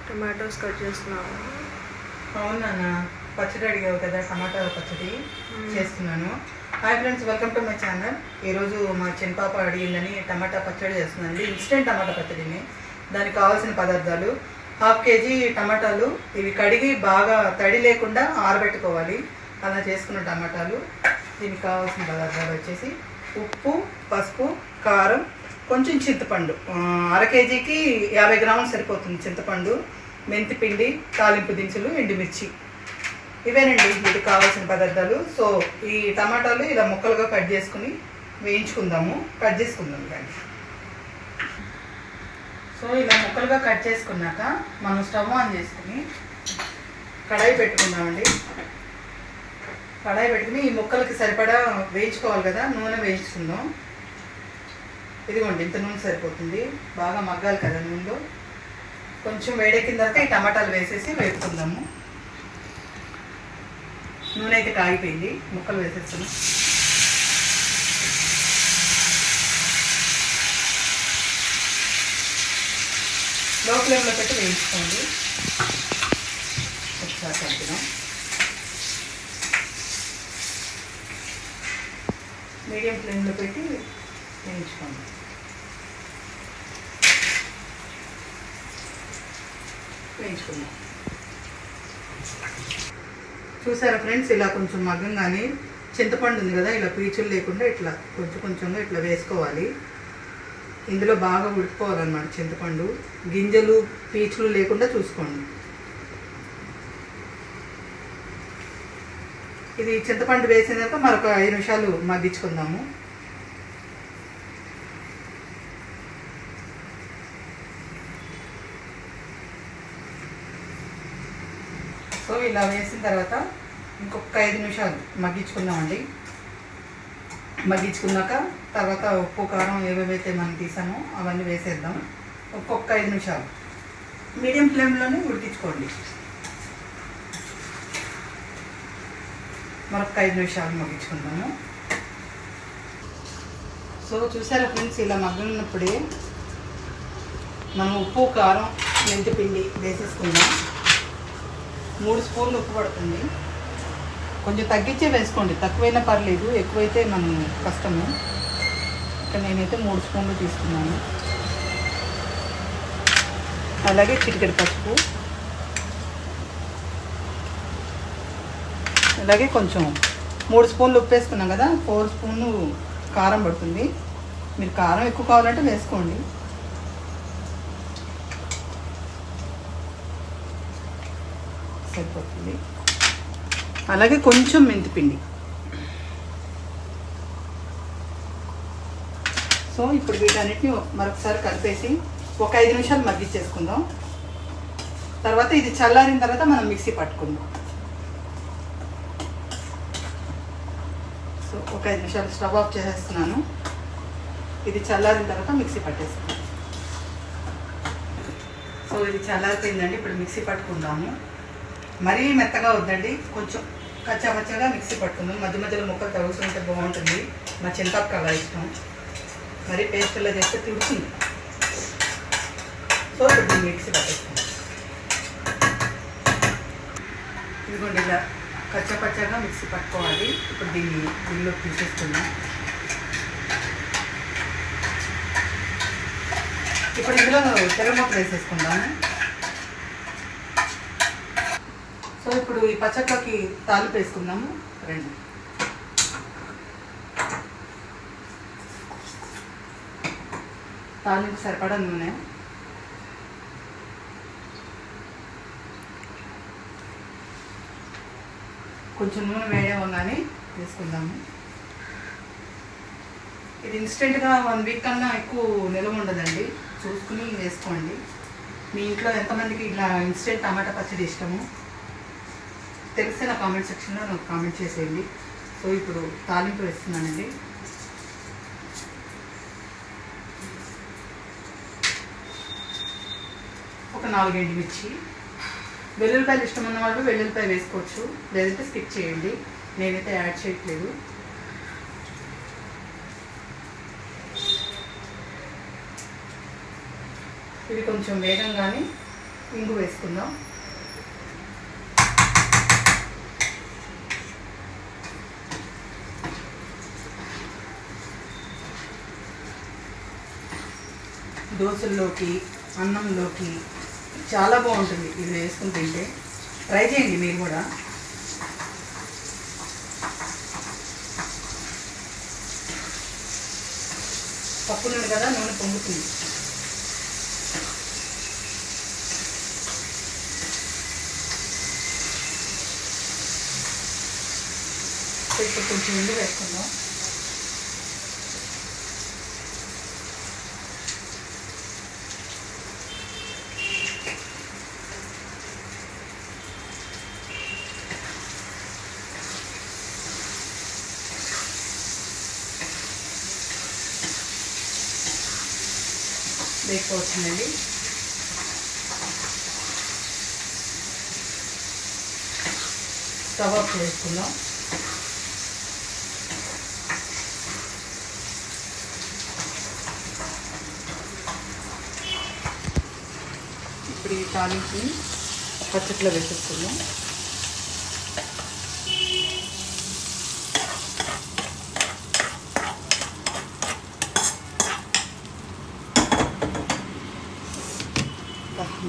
Tomatoes cut చేస్తున్నావా? అవునా, పచ్చడి అడిగావు కదా, టమాటా పచ్చడి చేస్తున్నాను. Hi friends, welcome to my channel. ఈరోజు మా చిన్న పాప అడిగిందని టమాటా పచ్చడి చేస్తున్నానండి. ఇన్స్టెంట్ టమాటా పచ్చడిని. దానికి కావాల్సిన పదార్థాలు: 1/2 kg టమాటాలు. ఇవి కడిగి బాగా తడి లేకుండా ఆరబెట్టుకోవాలి. అలా చేసుకున్న టమాటాలు. దీనికి కావాల్సిన పదార్థాలు వచ్చేసి ఉప్పు, పసుపు, కారం, కొంచెం చింతపండు. 1/2 kgకి 50 గ్రాములు సరిపోతుంది చింతపండు, మెంతిపిండి, తాలింపు దినుసులు, ఎండుమిర్చి. ఇవేనండి వీటికి కావాల్సిన పదార్థాలు. సో ఈ టమాటాలు ఇలా ముక్కలుగా కట్ చేసుకుని వేయించుకుందాము. కట్ చేసుకుందాం కానీ. సో ఇలా ముక్కలుగా కట్ చేసుకున్నాక మనం స్టవ్ ఆన్ చేసుకుని కడాయి పెట్టుకుందామండి. కడాయి పెట్టుకుని ఈ ముక్కలకి సరిపడా వేయించుకోవాలి కదా, నూనె వేయించుకుందాం. ఇదిగోండి, ఇంత నూనె సరిపోతుంది. బాగా మగ్గాలి కదా నూనెలో. కొంచెం వేడెక్కిన తర్వాత ఈ టమాటాలు వేసేసి వేపుకుందాము. నూనె అయితే కాగిపోయింది, ముక్కలు వేసేస్తాను. లో ఫ్లేమ్లో పెట్టి వేయించుకోండి. ఒకసారి కలుపుదాం. మీడియం ఫ్లేమ్లో పెట్టి వేయించుకోండి. వేయించుకుందాం. చూసారా ఫ్రెండ్స్, ఇలా కొంచెం మగ్గంగానే చింతపండు ఉంది కదా, ఇలా పీచులు లేకుండా ఇట్లా కొంచెం కొంచెంగా ఇట్లా వేసుకోవాలి. ఇందులో బాగా ఉడికిపోవాలన్నమాట చింతపండు. గింజలు పీచులు లేకుండా చూసుకోండి. ఇది చింతపండు వేసిన తర్వాత మరొక 5 నిమిషాలు మగ్గించుకుందాము. సో ఇలా వేసిన తర్వాత ఇంకొక 5 నిమిషాలు మగ్గించుకుందామండి. మగ్గించుకున్నాక తర్వాత ఉప్పు, కారం ఏవేవైతే మనం తీసామో అవన్నీ వేసేద్దాం. ఒక్కొక్క 5 నిమిషాలు మీడియం ఫ్లేమ్లోనే ఉడికించుకోండి. మరొక 5 నిమిషాలు మగ్గించుకుందాము. సో చూసారా ఫ్రెండ్స్, ఇలా మగ్గినప్పుడే మనం ఉప్పు, కారం, మెంతిపిండి వేసేసుకుందాం. 3 స్పూన్లు ఉప్పు పడుతుంది. కొంచెం తగ్గించే వేసుకోండి, తక్కువైనా పర్లేదు, ఎక్కువైతే మనం కష్టము. ఇక్కడ నేనైతే 3 స్పూన్లు తీసుకున్నాను. అలాగే చిటికెడు పసుపు, అలాగే కొంచెం 3 స్పూన్లు ఉప్పు వేసుకున్నాం కదా, 4 స్పూన్లు కారం పడుతుంది. మీరు కారం ఎక్కువ కావాలంటే వేసుకోండి. సరిపోతుంది. అలాగే కొంచెం మెంతిపిండి. సో ఇప్పుడు వీటన్నిటిని మరొకసారి కలిపేసి ఒక 5 నిమిషాలు మగ్గించేసుకుందాం. తర్వాత ఇది చల్లారిన తర్వాత మనం మిక్సీ పట్టుకుందాం. సో ఒక 5 నిమిషాలు స్టవ్ ఆఫ్ చేసేస్తున్నాను. ఇది చల్లారిన తర్వాత మిక్సీ పట్టేసుకుందాం. సో ఇది చల్లారిపోయిందండి. ఇప్పుడు మిక్సీ పట్టుకుందాము. మరీ మెత్తగా వద్దండి, కొంచెం కచ్చాపచ్చగా మిక్సీ పట్టుకుందాం. మధ్య మధ్యలో ముక్కలు తగులుతుంటే బాగుంటుంది. మా చింతపక్క అలా ఇష్టం. మరీ పేస్ట్లో చేస్తే తిడుతుంది. సో ఇప్పుడు దీన్ని మిక్సీ పట్టేస్తాం. ఇదిగోండి, ఇలా కచ్చాపచ్చగా మిక్సీ పట్టుకోవాలి. ఇప్పుడు దీన్ని దీనిలోకి తీసేసుకుందాం. ఇప్పుడు ఇందులో తెరమొక్క వేసేసుకుందాము. సో ఇప్పుడు ఈ పచ్చక్కకి తాలింపు వేసుకుందాము. రండి. తాలింపు సరిపడా నూనె, కొంచెం నూనె వేయగానే వేసుకుందాము. ఇది ఇన్స్టెంట్గా 1 వీక్ కన్నా ఎక్కువ నిల్వ ఉండదండి, చూసుకుని వేసుకోండి. మీ ఇంట్లో ఎంతమందికి ఇలా ఇన్స్టెంట్ టమాటా పచ్చడి ఇష్టము తెలిస్తే నా కామెంట్ సెక్షన్లో నాకు కామెంట్ చేసేయండి. సో ఇప్పుడు తాలింపు వేస్తున్నానండి. ఒక 4 ఎండుమిర్చి. వెల్లుల్లిపాయలు ఇష్టం ఉన్న వాళ్ళు వెల్లుల్లిపాయ వేసుకోవచ్చు, లేదంటే స్కిప్ చేయండి. నేనైతే యాడ్ చేయట్లేదు. ఇవి కొంచెం వేగంగానే ఇంగు వేసుకుందాం. దోశల్లోకి, అన్నంలోకి చాలా బాగుంటుంది ఇది వేసుకుని తింటే. ట్రై చేయండి మీరు కూడా. పప్పు నూనె కదా, నూనె పొంగుతుంది. ఇప్పుడు కొంచెం ఇంగు వేసుకుందాం. వేసుకోవచ్చునండి. స్టవ్ ఆఫ్ చేసుకుందాం. ఇప్పుడు ఈ తాలింపుని పచ్చట్లో వేసేసుకుందాం.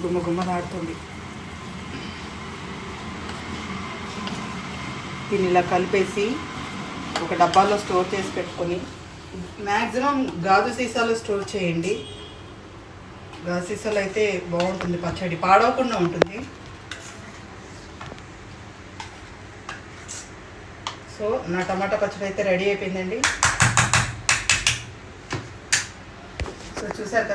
గుమ్మ గుమ్మలాడుతుంది. దీన్ని ఇలా కలిపేసి ఒక డబ్బాలో స్టోర్ చేసి పెట్టుకొని, మ్యాక్సిమం గాజు సీసాలో స్టోర్ చేయండి. గాజు సీసాలో అయితే బాగుంటుంది, పచ్చడి పాడవకుండా ఉంటుంది. సో నా టమాటా పచ్చడి అయితే రెడీ అయిపోయిందండి. సో చూసారు కదా.